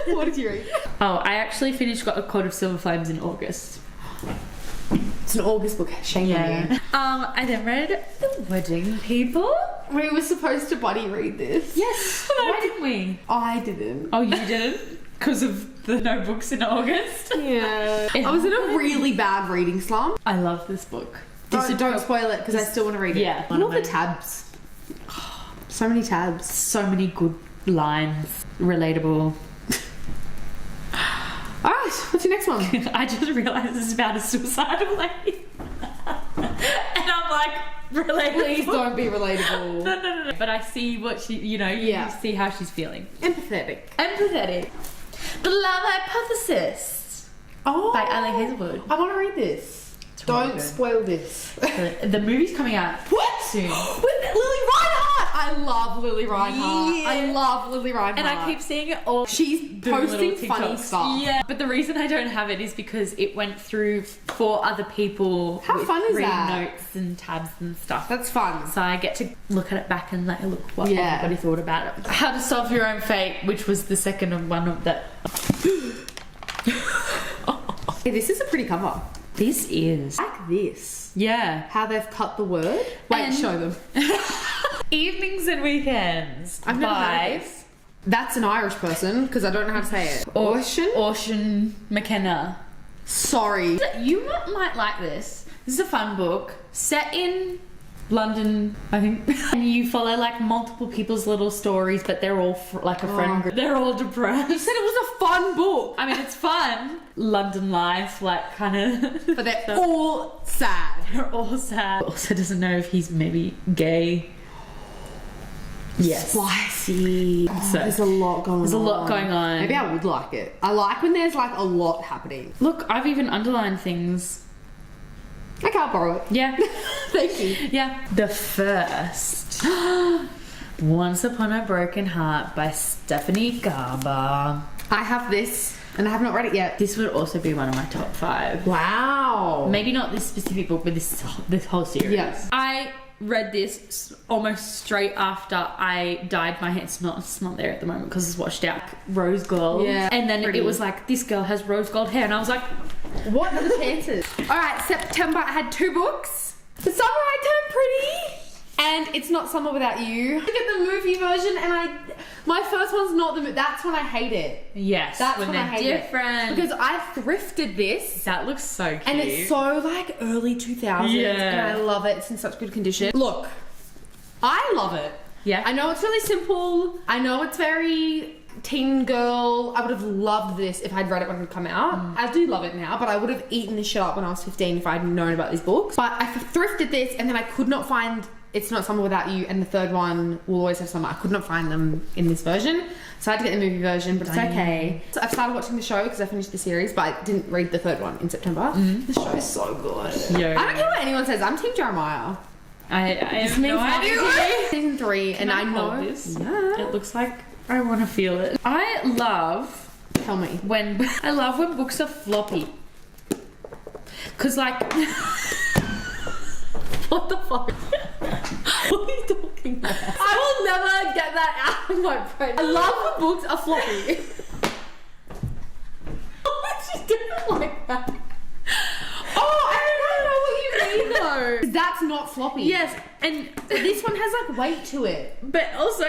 Speaker 2: What did you read?
Speaker 1: Oh, I actually finished Got a Court of Silver Flames in August.
Speaker 2: It's an August book. Shame on you.
Speaker 1: I then read The Wedding People.
Speaker 2: We were supposed to buddy read this.
Speaker 1: Yes. Why didn't we?
Speaker 2: I didn't.
Speaker 1: Oh, you didn't? Because of the no books in August?
Speaker 2: Yeah. I was in a really bad reading slump.
Speaker 1: I love this book.
Speaker 2: Don't spoil it because I still want to read it.
Speaker 1: Yeah.
Speaker 2: Look at all the tabs. So many tabs.
Speaker 1: So many good lines. Relatable.
Speaker 2: Alright, what's your next one?
Speaker 1: I just realised it's about a suicidal lady. And I'm like, relatable.
Speaker 2: Please don't be relatable.
Speaker 1: No. But I see what she, you see how she's feeling.
Speaker 2: Empathetic.
Speaker 1: The Love Hypothesis by Ali Hazelwood.
Speaker 2: I want to read this. Don't spoil this.
Speaker 1: The movie's coming out soon.
Speaker 2: With Lily Reinhart! I love Lily Reinhart.
Speaker 1: Yeah.
Speaker 2: I love Lily Reinhart.
Speaker 1: And I keep seeing it all.
Speaker 2: She's
Speaker 1: doing
Speaker 2: posting
Speaker 1: little
Speaker 2: funny
Speaker 1: TikToks.
Speaker 2: stuff.
Speaker 1: Yeah, but the reason I don't have it is because it went through 4 other people.
Speaker 2: How
Speaker 1: with
Speaker 2: fun is
Speaker 1: reading
Speaker 2: that?
Speaker 1: notes and tabs and stuff.
Speaker 2: That's fun.
Speaker 1: So I get to look at it back and look what
Speaker 2: Yeah.
Speaker 1: everybody thought about it. How to Solve Your Own Fate, which was the second of one of that.
Speaker 2: Hey, this is a pretty cover.
Speaker 1: This is.
Speaker 2: Like this.
Speaker 1: Yeah.
Speaker 2: How they've cut the word. Wait,
Speaker 1: And-
Speaker 2: show them.
Speaker 1: Evenings and Weekends.
Speaker 2: I've never heard
Speaker 1: by
Speaker 2: of this. That's an Irish person because I don't know how to say it.
Speaker 1: Ocean McKenna.
Speaker 2: Sorry.
Speaker 1: You might like this. This is a fun book set in London, I think. And you follow like multiple people's little stories, but they're all like a friend group. They're all depressed.
Speaker 2: You said it was a fun book.
Speaker 1: I mean, it's fun. London life, like kind of.
Speaker 2: But they're all sad.
Speaker 1: They're all sad. Also doesn't know if he's maybe gay. Yes.
Speaker 2: Spicy.
Speaker 1: So,
Speaker 2: There's a lot going on.
Speaker 1: There's a lot going on.
Speaker 2: Maybe I would like it. I like when there's like a lot happening.
Speaker 1: Look, I've even underlined things.
Speaker 2: Okay, I'll borrow it.
Speaker 1: Yeah.
Speaker 2: Thank you.
Speaker 1: Yeah. The first. Once Upon a Broken Heart by Stephanie Garber.
Speaker 2: I have this and I have not read it yet.
Speaker 1: This would also be one of my top 5.
Speaker 2: Wow.
Speaker 1: Maybe not this specific book, but this whole series.
Speaker 2: Yes.
Speaker 1: I read this almost straight after I dyed my hair. It's not there at the moment because it's washed out. Rose gold.
Speaker 2: Yeah.
Speaker 1: And then
Speaker 2: Pretty.
Speaker 1: it was like, this girl has rose gold hair. And I was like,
Speaker 2: What are the chances? Alright, September I had 2 books. The Summer I Turned Pretty. And It's Not Summer Without You. Look at the movie version and my first one's not the movie. That's when I hate it.
Speaker 1: yes,
Speaker 2: That's
Speaker 1: when
Speaker 2: when I
Speaker 1: they're
Speaker 2: hate
Speaker 1: different.
Speaker 2: it. Because I thrifted this.
Speaker 1: That looks so cute.
Speaker 2: And it's so like early 2000s.
Speaker 1: Yeah.
Speaker 2: And I love it. It's in such good condition. Look, I love it.
Speaker 1: Yeah.
Speaker 2: I know it's really simple. I know it's very teen girl. I would have loved this if I'd read it when it had come out. I do love it now, but I would have eaten this shit up when I was 15 if I'd known about these books. But I thrifted this and then I could not find It's Not Summer Without You and the third one Will Always Have Summer. I could not find them in this version. So I had to get the movie version, but it's okay. So I've started watching the show because I finished the series, but I didn't read the third one in September. The show is so good.
Speaker 1: Yo.
Speaker 2: I don't care what anyone says. I'm Team Jeremiah.
Speaker 1: I have no idea.
Speaker 2: Season 3, and I know
Speaker 1: hold this.
Speaker 2: Yeah.
Speaker 1: It looks like I want to feel it. I love
Speaker 2: Tell me.
Speaker 1: when books are floppy. Cause like,
Speaker 2: What the fuck? What are you talking about? I will never get that out of my brain. I love when books are floppy. Why did you do it like that? Oh, I don't know what you mean though. That that's not floppy.
Speaker 1: Yes, and
Speaker 2: This one has like weight to it.
Speaker 1: but also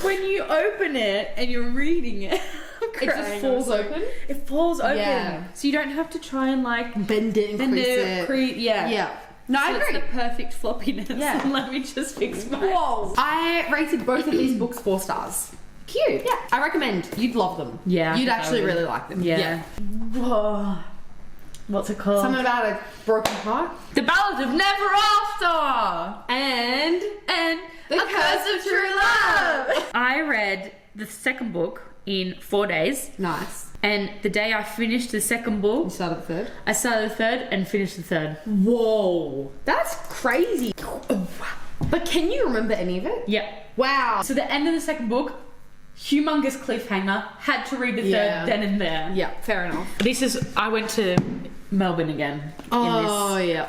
Speaker 1: when you open it and you're reading it,
Speaker 2: It just falls open.
Speaker 1: It falls open.
Speaker 2: Yeah.
Speaker 1: So you don't have to try and like
Speaker 2: Bend it, increase it.
Speaker 1: Yeah.
Speaker 2: Yeah. No, I
Speaker 1: So
Speaker 2: agree.
Speaker 1: it's the perfect floppiness.
Speaker 2: Yeah.
Speaker 1: Let me just fix my.
Speaker 2: Whoa. I rated both of these books 4 stars. Cute. Yeah. I recommend. You'd love them.
Speaker 1: Yeah, I
Speaker 2: You'd
Speaker 1: think I
Speaker 2: actually
Speaker 1: would.
Speaker 2: really like them.
Speaker 1: Yeah. Whoa. What's it called?
Speaker 2: Something about a broken heart.
Speaker 1: The Ballad of Never After.
Speaker 2: And
Speaker 1: The Curse of True Love. I read the second book in 4 days.
Speaker 2: Nice.
Speaker 1: And the day I finished the second
Speaker 2: You
Speaker 1: book,
Speaker 2: started the third?
Speaker 1: I started the third and finished the third.
Speaker 2: Whoa. That's crazy. But can you remember any of it?
Speaker 1: Yep.
Speaker 2: Wow.
Speaker 1: So the end of the second book, humongous cliffhanger. Had to read the
Speaker 2: Yeah.
Speaker 1: third then and there.
Speaker 2: Yeah, fair enough.
Speaker 1: This is. I went to Melbourne again.
Speaker 2: Oh, yeah.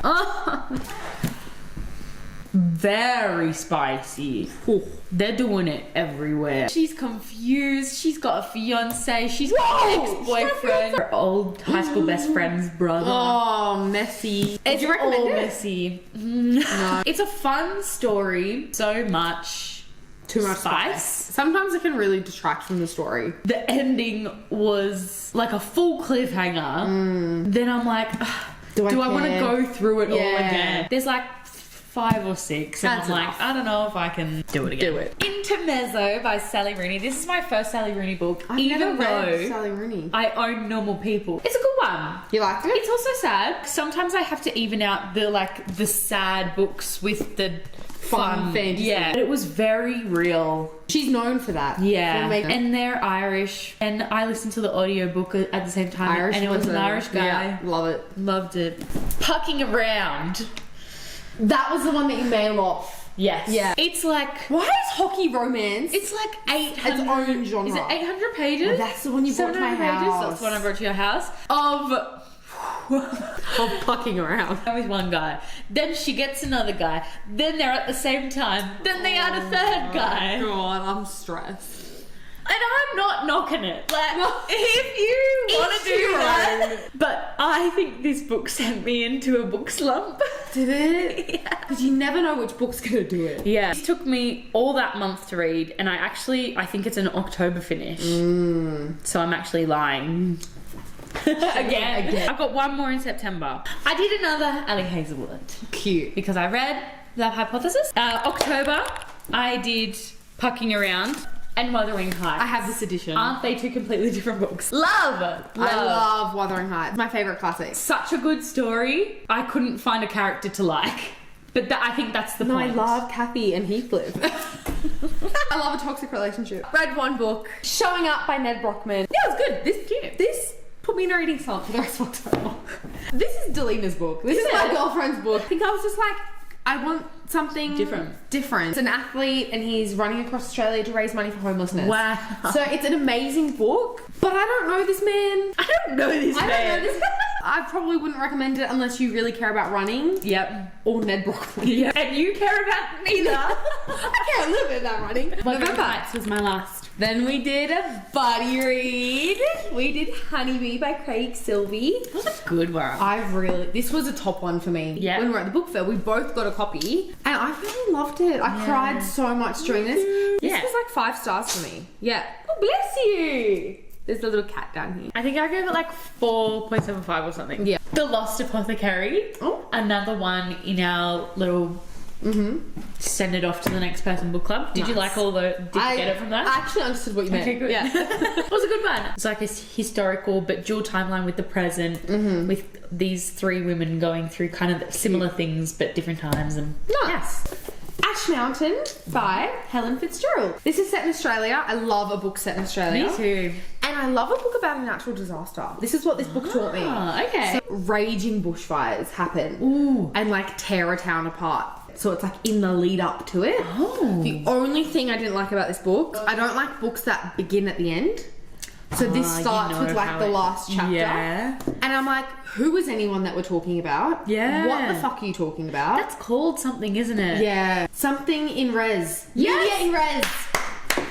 Speaker 1: Very spicy. They're doing it everywhere. She's confused. She's got a fiance. She's got an ex-boyfriend. Her old high school best friend's brother.
Speaker 2: Oh, messy.
Speaker 1: It's
Speaker 2: Would you recommend
Speaker 1: all
Speaker 2: it?
Speaker 1: messy.
Speaker 2: No.
Speaker 1: It's a fun story. So much
Speaker 2: Too much
Speaker 1: spice.
Speaker 2: Sometimes it can really detract from the story.
Speaker 1: The ending was like a full cliffhanger. Then I'm like, do I want to
Speaker 2: care?
Speaker 1: go through it all
Speaker 2: Yeah.
Speaker 1: again? There's like 5 or 6, and
Speaker 2: That's
Speaker 1: I'm
Speaker 2: enough.
Speaker 1: like, I don't know if I can do it again.
Speaker 2: Do it.
Speaker 1: Intermezzo by Sally Rooney. This is my first Sally Rooney book,
Speaker 2: I've
Speaker 1: even
Speaker 2: never read
Speaker 1: though
Speaker 2: Sally Rooney.
Speaker 1: I own Normal People. It's a good one.
Speaker 2: You liked it?
Speaker 1: It's also sad. Sometimes I have to even out the sad books with the
Speaker 2: Fun fantasy.
Speaker 1: Yeah, but it was very real.
Speaker 2: She's known for that.
Speaker 1: Yeah,
Speaker 2: For making-
Speaker 1: and they're Irish, and I listened to the audiobook at the same time,
Speaker 2: Irish
Speaker 1: and it was an
Speaker 2: person.
Speaker 1: Irish guy.
Speaker 2: Yeah, love it.
Speaker 1: Loved it. Pucking around.
Speaker 2: That was the one that you mail off.
Speaker 1: Yes.
Speaker 2: Yeah.
Speaker 1: It's like
Speaker 2: Why is hockey romance?
Speaker 1: it's like 800.
Speaker 2: its own genre.
Speaker 1: Is it 800 pages?
Speaker 2: Oh, that's the one you brought to my
Speaker 1: 700 pages?
Speaker 2: house.
Speaker 1: That's the one I brought to your house.
Speaker 2: of pucking around.
Speaker 1: With one guy, then she gets another guy, then they're at the same time, then they add a third guy.
Speaker 2: God, I'm stressed.
Speaker 1: And I'm not knocking it. Like, if you want to do
Speaker 2: your
Speaker 1: that. But I think this book sent me into a book slump.
Speaker 2: Did it?
Speaker 1: Yeah.
Speaker 2: Because you never know which book's gonna do it.
Speaker 1: Yeah. It took me all that month to read, and I think it's an October finish. So I'm actually lying. Again. I've got one more in September. I did another Ali Hazelwood.
Speaker 2: Cute.
Speaker 1: Because I read Love Hypothesis. October, I did Pucking Around and Wuthering Heights.
Speaker 2: I have this edition.
Speaker 1: Aren't they two completely different books? Love.
Speaker 2: I love Wuthering Heights. My favourite classic.
Speaker 1: Such a good story. I couldn't find a character to like. But I think that's the
Speaker 2: No, I
Speaker 1: point.
Speaker 2: love Kathy and Heathcliff. I love a toxic relationship. Read one book, Showing Up by Ned Brockman. Yeah, it was good. This put me in a reading slump for the rest of October. This is Delina's book. This is my girlfriend's book. I think I was just like, I want something different. It's an athlete and he's running across Australia to raise money for homelessness.
Speaker 1: Wow.
Speaker 2: So it's an amazing book, but I don't know this man.
Speaker 1: I don't know this man.
Speaker 2: I probably wouldn't recommend it unless you really care about running.
Speaker 1: Yep.
Speaker 2: Or Ned Brockman.
Speaker 1: Yep. And you care about neither.
Speaker 2: I care a little bit about running.
Speaker 1: Wuthering Heights was my last.
Speaker 2: Then we did a buddy read. We did Honeybee by Craig Silvey.
Speaker 1: That was a good one.
Speaker 2: This was a top one for me.
Speaker 1: Yeah.
Speaker 2: When we were at the book fair, we both got a copy and I really loved it. I cried so much during this. This was like 5 stars for me. Yeah. Oh, bless you. There's a little cat down here.
Speaker 1: I think I gave it like 4.75 or something.
Speaker 2: Yeah.
Speaker 1: The Lost Apothecary.
Speaker 2: Oh.
Speaker 1: Another one in our little send it off to the next person book club. Did you
Speaker 2: Nice.
Speaker 1: like all the... Did you get it from that?
Speaker 2: I actually understood what you meant.
Speaker 1: Okay, good.
Speaker 2: Yeah.
Speaker 1: It was a good one. It's like a historical but dual timeline with the present, with these 3 women going through kind of similar things but different times. And
Speaker 2: Nice. Ash Mountain by Helen Fitzgerald. This is set in Australia. I love a book set in Australia.
Speaker 1: Me too.
Speaker 2: And I love a book about a natural disaster. This is what this book taught me.
Speaker 1: Okay.
Speaker 2: So, raging bushfires happen.
Speaker 1: Ooh.
Speaker 2: And like tear a town apart. So it's like in the lead up to it.
Speaker 1: Oh.
Speaker 2: The only thing I didn't like about this book, I don't like books that begin at the end. So this starts with like the last chapter.
Speaker 1: Yeah.
Speaker 2: And I'm like, who is anyone that we're talking about?
Speaker 1: Yeah.
Speaker 2: What the fuck are you talking about?
Speaker 1: That's called something, isn't it?
Speaker 2: Yeah. Something in res.
Speaker 1: Yes.
Speaker 2: Media in res.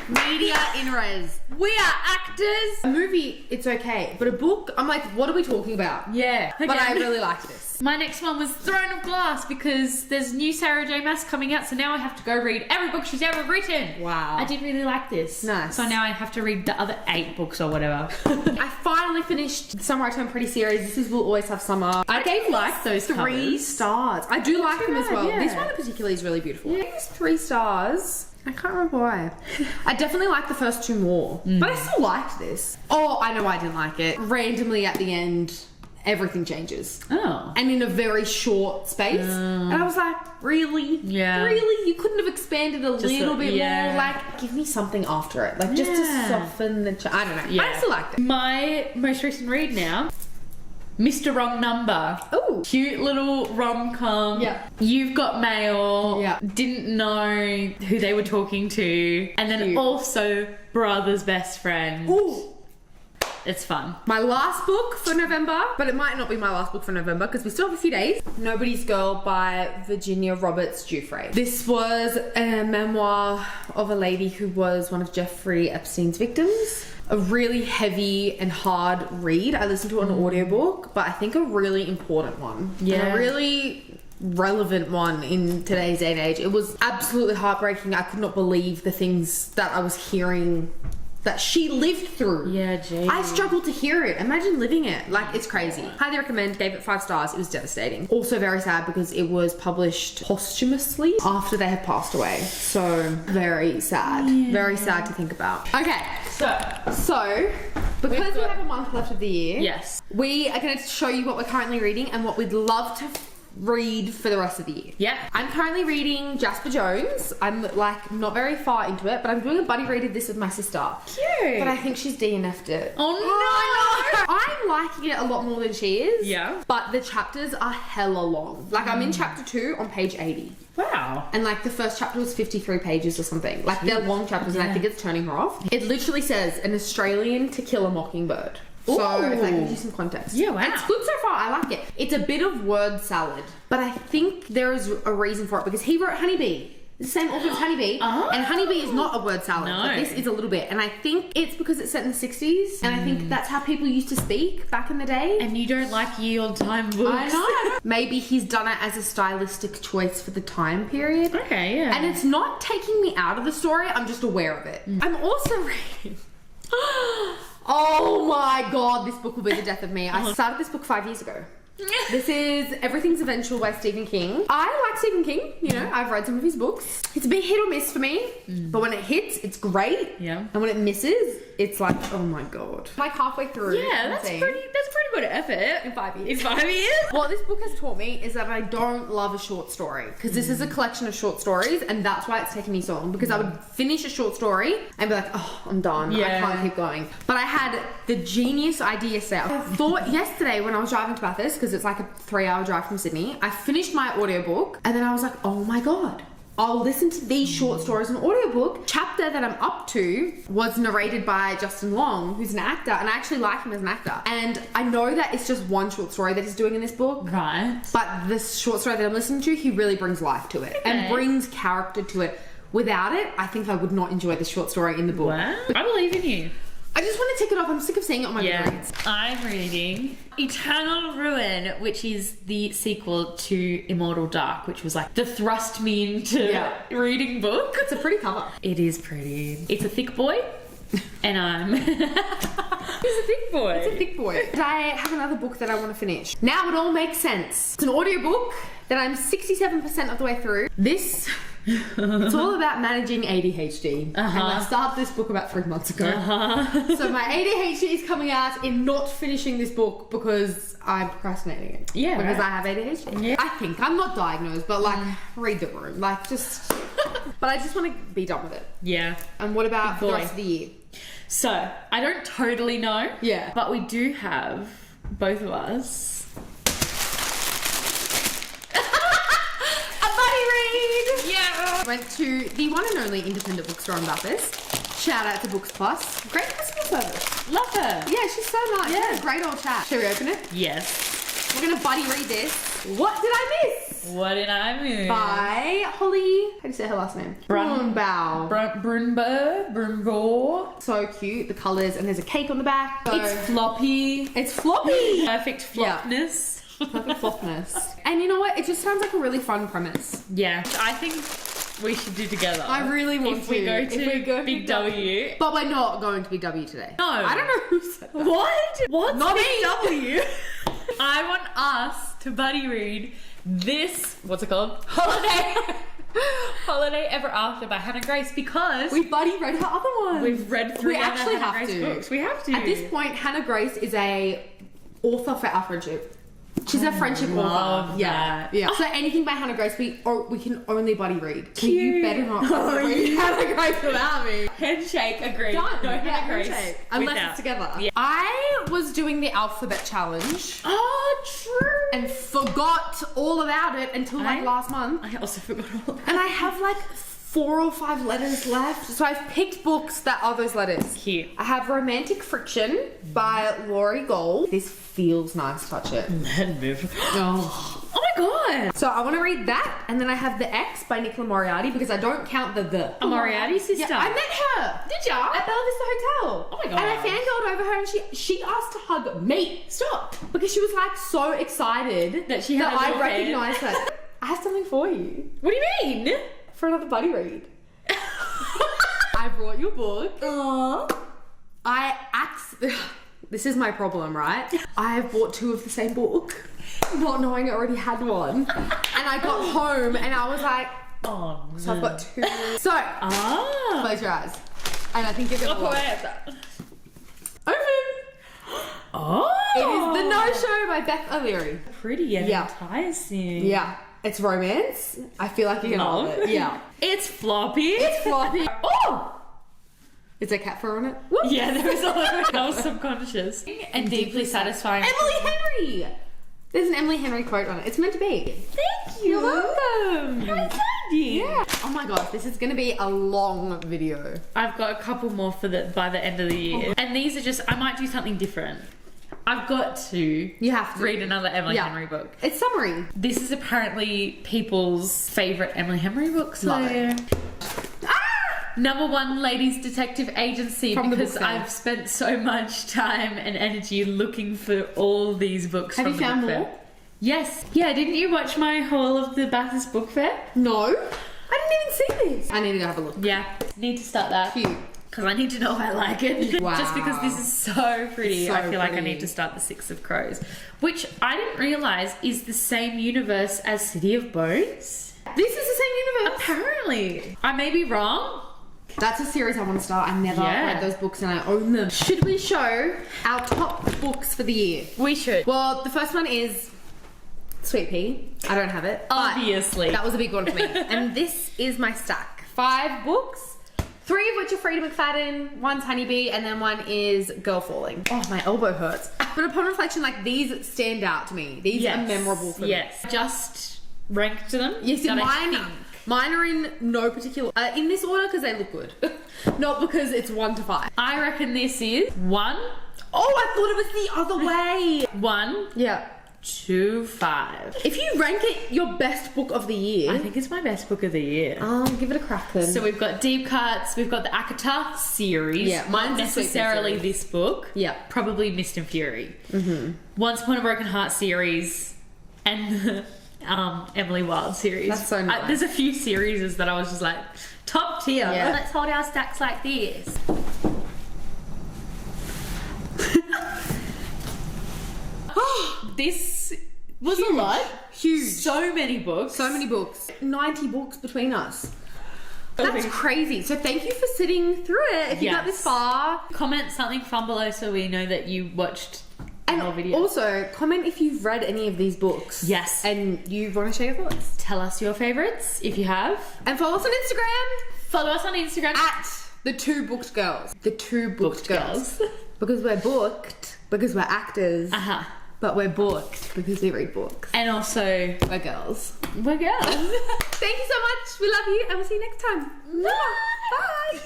Speaker 2: Media in res. We are actors. A movie, it's okay. But a book, I'm like, what are we talking about?
Speaker 1: Yeah.
Speaker 2: But I really liked this.
Speaker 1: My next one was Throne of Glass because there's new Sarah J Maas coming out, so now I have to go read every book she's ever written.
Speaker 2: Wow.
Speaker 1: I did really like this.
Speaker 2: Nice.
Speaker 1: So now I have to read the other 8 books or whatever.
Speaker 2: I finally finished the Summer I Turn Pretty series. This is Will Always Have Summer. I gave
Speaker 1: like those
Speaker 2: 3
Speaker 1: covers.
Speaker 2: stars. I do like them as well.
Speaker 1: yeah.
Speaker 2: This one in particular is really beautiful. I gave this 3 stars. I can't remember why. I definitely liked the first 2 more. But I still liked this. Oh, I know why I didn't like it. Randomly at the end, everything changes.
Speaker 1: Oh.
Speaker 2: And in a very short space. And I was like, really?
Speaker 1: Yeah.
Speaker 2: Really? You couldn't have expanded a little bit
Speaker 1: yeah.
Speaker 2: more? Like, give me something after it. Like, just to soften the... I don't know.
Speaker 1: Yeah.
Speaker 2: I still liked it.
Speaker 1: My most recent read now, Mr. Wrong Number.
Speaker 2: Ooh.
Speaker 1: Cute little rom-com.
Speaker 2: Yeah.
Speaker 1: You've Got Mail.
Speaker 2: Yeah.
Speaker 1: Didn't know who they were talking to. And then
Speaker 2: Cute.
Speaker 1: also Brother's Best Friend.
Speaker 2: Ooh.
Speaker 1: It's fun.
Speaker 2: My last book for November, but it might not be my last book for November because we still have a few days. Nobody's Girl by Virginia Roberts Giuffre. This was a memoir of a lady who was one of Jeffrey Epstein's victims. A really heavy and hard read. I listened to it on an audiobook, but I think a really important one.
Speaker 1: Yeah.
Speaker 2: And a really relevant one in today's day and age. It was absolutely heartbreaking. I could not believe the things that I was hearing that she lived through.
Speaker 1: Yeah, geez.
Speaker 2: I struggled to hear it. Imagine living it. Like, it's crazy. Highly recommend. Gave it 5 stars. It was devastating. Also very sad because it was published posthumously after they had passed away. So, very sad.
Speaker 1: Yeah.
Speaker 2: Very sad to think about. Okay. So, because
Speaker 1: We've
Speaker 2: we
Speaker 1: got-
Speaker 2: have a month left of the year,
Speaker 1: Yes.
Speaker 2: we are going to show you what we're currently reading and what we'd love to read for the rest of the year.
Speaker 1: Yeah.
Speaker 2: I'm currently reading Jasper Jones. I'm like not very far into it, but I'm doing a buddy read of this with my sister.
Speaker 1: Cute.
Speaker 2: But I think she's DNF'd it.
Speaker 1: Oh, no.
Speaker 2: I'm liking it a lot more than she is.
Speaker 1: Yeah.
Speaker 2: But the chapters are hella long. Like I'm in chapter 2 on page 80.
Speaker 1: Wow.
Speaker 2: And like the first chapter was 53 pages or something. Like they're long chapters and I think it's turning her off. It literally says an Australian To Kill a Mockingbird. So if that gives you some context.
Speaker 1: Yeah, wow.
Speaker 2: And it's good so far. I like it. It's a bit of word salad. But I think there is a reason for it because he wrote Honeybee. The same author as Honeybee.
Speaker 1: Oh.
Speaker 2: And Honeybee is not a word salad.
Speaker 1: No.
Speaker 2: But this is a little bit. And I think it's because it's set in the 60s. And I think that's how people used to speak back in the day.
Speaker 1: And you don't like ye old time books.
Speaker 2: I know. Maybe he's done it as a stylistic choice for the time period.
Speaker 1: Okay, yeah.
Speaker 2: And it's not taking me out of the story. I'm just aware of it. I'm also reading... Oh my god, this book will be the death of me. I started this book 5 years ago. This is Everything's Eventual by Stephen King. I like Stephen King, you know, I've read some of his books. It's a bit hit or miss for me, but when it hits, it's great.
Speaker 1: Yeah.
Speaker 2: And when it misses, it's like, oh my god. Like halfway through.
Speaker 1: Yeah, that's pretty good effort.
Speaker 2: In 5 years.
Speaker 1: In 5 years?
Speaker 2: What this book has taught me is that I don't love a short story because this is a collection of short stories and that's why it's taken me so long because I would finish a short story and be like, oh, I'm done. I
Speaker 1: Yeah.
Speaker 2: can't keep going. But I had the genius idea yesterday. I thought yesterday when I was driving to Bathurst, because it's like a 3-hour drive from Sydney, I finished my audiobook and then I was like, oh my god, I'll listen to these short stories in audiobook. Chapter that I'm up to was narrated by Justin Long, who's an actor, and I actually like him as an actor. And I know that it's just one short story that he's doing in this book.
Speaker 1: Right.
Speaker 2: But this short story that I'm listening to, he really brings life to it and brings character to it. Without it, I think I would not enjoy the short story in the book.
Speaker 1: Wow. I believe in you.
Speaker 2: I just want to tick it off. I'm sick of seeing it on my Goodreads.
Speaker 1: I'm reading Eternal Ruin, which is the sequel to Immortal Dark, which was like the thrust me into reading book.
Speaker 2: It's a pretty cover.
Speaker 1: It is pretty. It's a thick boy, and I'm... He's a thick boy.
Speaker 2: It's a thick boy. But I have another book that I want to finish. Now it all makes sense. It's an audiobook that I'm 67% of the way through. This... It's all about managing ADHD. And I started this book about 3 months ago. So my ADHD is coming out in not finishing this book because I'm procrastinating it.
Speaker 1: Yeah,
Speaker 2: because
Speaker 1: right.
Speaker 2: I have ADHD.
Speaker 1: Yeah.
Speaker 2: I think. I'm not diagnosed, but like, read the room. Like, just... But I just want to be done with it.
Speaker 1: Yeah.
Speaker 2: And what about
Speaker 1: Good
Speaker 2: the
Speaker 1: boy.
Speaker 2: rest of the year?
Speaker 1: So, I don't totally know.
Speaker 2: Yeah.
Speaker 1: But we do have, both of us... Yeah.
Speaker 2: Went to the one and only independent bookstore in Bathurst. Shout out to Books Plus. Great customer service.
Speaker 1: Love her.
Speaker 2: Yeah, she's so nice.
Speaker 1: Yeah.
Speaker 2: We had a great old chat. Shall we open it?
Speaker 1: Yes.
Speaker 2: We're gonna buddy read this. What did I miss?
Speaker 1: What did I miss?
Speaker 2: by Holly. How do you say her last name? Brunbow.
Speaker 1: Brunbo.
Speaker 2: So cute. The colours, and there's a cake on the back. So
Speaker 1: It's floppy.
Speaker 2: it's floppy.
Speaker 1: Perfect flopness.
Speaker 2: Perfect floppiness. And you know what? It just sounds like a really fun premise.
Speaker 1: Yeah. I think we should do together.
Speaker 2: I really want
Speaker 1: if
Speaker 2: to.
Speaker 1: We go to
Speaker 2: if we go
Speaker 1: Big W.
Speaker 2: But we're not going to Big W today.
Speaker 1: No.
Speaker 2: I don't know who said that.
Speaker 1: What? What's
Speaker 2: Not
Speaker 1: Big
Speaker 2: me.
Speaker 1: W? I want us to buddy read this, what's it called? Holiday Ever After by Hannah Grace, because
Speaker 2: We buddy read her other ones.
Speaker 1: we've read through
Speaker 2: We actually
Speaker 1: Hannah
Speaker 2: have
Speaker 1: Grace
Speaker 2: to.
Speaker 1: books. We have to.
Speaker 2: At this point, Hannah Grace is a author for our friendship. She's a friendship
Speaker 1: love
Speaker 2: author.
Speaker 1: that.
Speaker 2: Yeah. So anything by Hannah Grace, we can only buddy read. So
Speaker 1: Cute.
Speaker 2: you better not buddy read Hannah Grace without me.
Speaker 1: Handshake, agreed.
Speaker 2: Done.
Speaker 1: No
Speaker 2: Yeah,
Speaker 1: Hannah Grace.
Speaker 2: handshake. Unless
Speaker 1: without.
Speaker 2: it's together.
Speaker 1: Yeah.
Speaker 2: I was doing the alphabet challenge
Speaker 1: Oh, true.
Speaker 2: and forgot all about it until like
Speaker 1: I-
Speaker 2: last month.
Speaker 1: I also forgot all that.
Speaker 2: And I have like 4 or 5 letters left. So I've picked books that are those letters.
Speaker 1: Cute.
Speaker 2: I have Romantic Friction by Lowry Gold. This feels nice. Touch it. Oh.
Speaker 1: Oh my god.
Speaker 2: So I want to read that, and then I have The X by Nicola Moriarty because I don't count the.
Speaker 1: A Moriarty sister.
Speaker 2: Yeah, I met her.
Speaker 1: Did ya?
Speaker 2: At Bella Vista Hotel.
Speaker 1: Oh my God.
Speaker 2: And I fangirled over her, and she asked to hug me.
Speaker 1: Stop.
Speaker 2: Because she was like so excited
Speaker 1: That she had a
Speaker 2: I
Speaker 1: little hand.
Speaker 2: recognised her. I have something for you.
Speaker 1: What do you mean?
Speaker 2: For another buddy read. I brought you a book.
Speaker 1: Aww.
Speaker 2: This is my problem, right? I have bought 2 of the same book, not knowing I already had one. And I got home and I was like,
Speaker 1: Oh no.
Speaker 2: so I've got 2. So,
Speaker 1: Ah.
Speaker 2: close your eyes. And I think you're gonna love it. Open!
Speaker 1: Oh.
Speaker 2: It is The No Show by Beth O'Leary.
Speaker 1: Pretty and
Speaker 2: Yeah.
Speaker 1: enticing.
Speaker 2: Yeah. It's romance. I feel like you're gonna love it. Yeah.
Speaker 1: It's floppy.
Speaker 2: It's floppy.
Speaker 1: Oh.
Speaker 2: Is there cat fur on it? Whoops.
Speaker 1: Yeah, there was a lot. That was subconscious and deeply satisfying.
Speaker 2: Emily Henry! There's an Emily Henry quote on it. It's meant to be.
Speaker 1: Thank you.
Speaker 2: You're welcome.
Speaker 1: How exciting.
Speaker 2: Yeah. Oh my gosh, this is gonna be a long video.
Speaker 1: I've got a couple more for by the end of the year, and these are just. I might do something different. I've got to.
Speaker 2: You have to
Speaker 1: read another Emily
Speaker 2: Yeah.
Speaker 1: Henry book.
Speaker 2: It's summary.
Speaker 1: This is apparently people's favourite Emily Henry book. So.
Speaker 2: Love it.
Speaker 1: Number 1 ladies detective agency,
Speaker 2: From the
Speaker 1: because
Speaker 2: book fair.
Speaker 1: I've spent so much time and energy looking for all these books.
Speaker 2: Have
Speaker 1: from
Speaker 2: you
Speaker 1: the
Speaker 2: found
Speaker 1: book fair.
Speaker 2: more?
Speaker 1: Yes. Yeah, didn't you watch my haul of the Bathurst Book Fair?
Speaker 2: No. I didn't even see this. I need to go have a look.
Speaker 1: Yeah. Need to start that.
Speaker 2: Cute.
Speaker 1: Because I need to know if I like it.
Speaker 2: Wow.
Speaker 1: Just because this is so pretty.
Speaker 2: So
Speaker 1: I feel like I
Speaker 2: pretty.
Speaker 1: need to start the 6 of Crows. Which I didn't realise is the same universe as City of Bones.
Speaker 2: This is the same universe.
Speaker 1: Apparently. I may be wrong.
Speaker 2: That's a series I want to start. I never
Speaker 1: Yeah.
Speaker 2: read those books and I own them. Should we show our top books for the year?
Speaker 1: We should.
Speaker 2: Well, the first one is Sweet Pea. I don't have it. but
Speaker 1: Obviously.
Speaker 2: That was a big one for me. And this is my stack. 5 books. 3 of which are Freida McFadden, 1's Honeybee, and then 1 is Girl Falling. Oh, my elbow hurts. But upon reflection, like, these stand out to me. These are memorable for me.
Speaker 1: Yes. Just ranked them.
Speaker 2: Yes,
Speaker 1: That I
Speaker 2: mine,
Speaker 1: think.
Speaker 2: mine are in no particular... in this order because they look good. Not because it's 1 to 5.
Speaker 1: I reckon this is 1,
Speaker 2: Oh, I thought it was the other way.
Speaker 1: 1,
Speaker 2: Yeah.
Speaker 1: 2, 5.
Speaker 2: If you rank it your best book of the year...
Speaker 1: I think it's my best book of the year.
Speaker 2: give it a crack then.
Speaker 1: So we've got Deep Cuts, we've got the Akata series.
Speaker 2: Yeah, mine's
Speaker 1: not
Speaker 2: the Sweet Pea
Speaker 1: necessarily
Speaker 2: series.
Speaker 1: this book.
Speaker 2: Yeah.
Speaker 1: Probably Mist and Fury. Mm-hmm. Once Upon a Broken Heart series, and the Emily Wilde series.
Speaker 2: That's so nice.
Speaker 1: There's a few series that I was just like, top tier.
Speaker 2: Yeah.
Speaker 1: Let's hold our stacks like this. This was a lot.
Speaker 2: Huge.
Speaker 1: So many books.
Speaker 2: So many books. 90 books between us. That's crazy. So thank you for sitting through it if you got this
Speaker 1: Yes.
Speaker 2: far.
Speaker 1: Comment something fun below so we know that you watched
Speaker 2: And
Speaker 1: our video.
Speaker 2: also, comment if you've read any of these books.
Speaker 1: Yes.
Speaker 2: And you want to share your thoughts.
Speaker 1: Tell us your favourites if you have.
Speaker 2: And follow us on Instagram
Speaker 1: Follow us on Instagram
Speaker 2: at The Two Booked Girls. The Two Booked Girls. Because we're booked, because we're actors,
Speaker 1: Uh-huh.
Speaker 2: but we're booked because we read books.
Speaker 1: And also,
Speaker 2: We're girls.
Speaker 1: we're girls.
Speaker 2: Thank you so much. We love you and we'll see you next time. Bye.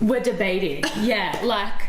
Speaker 1: We're debating. Yeah, like,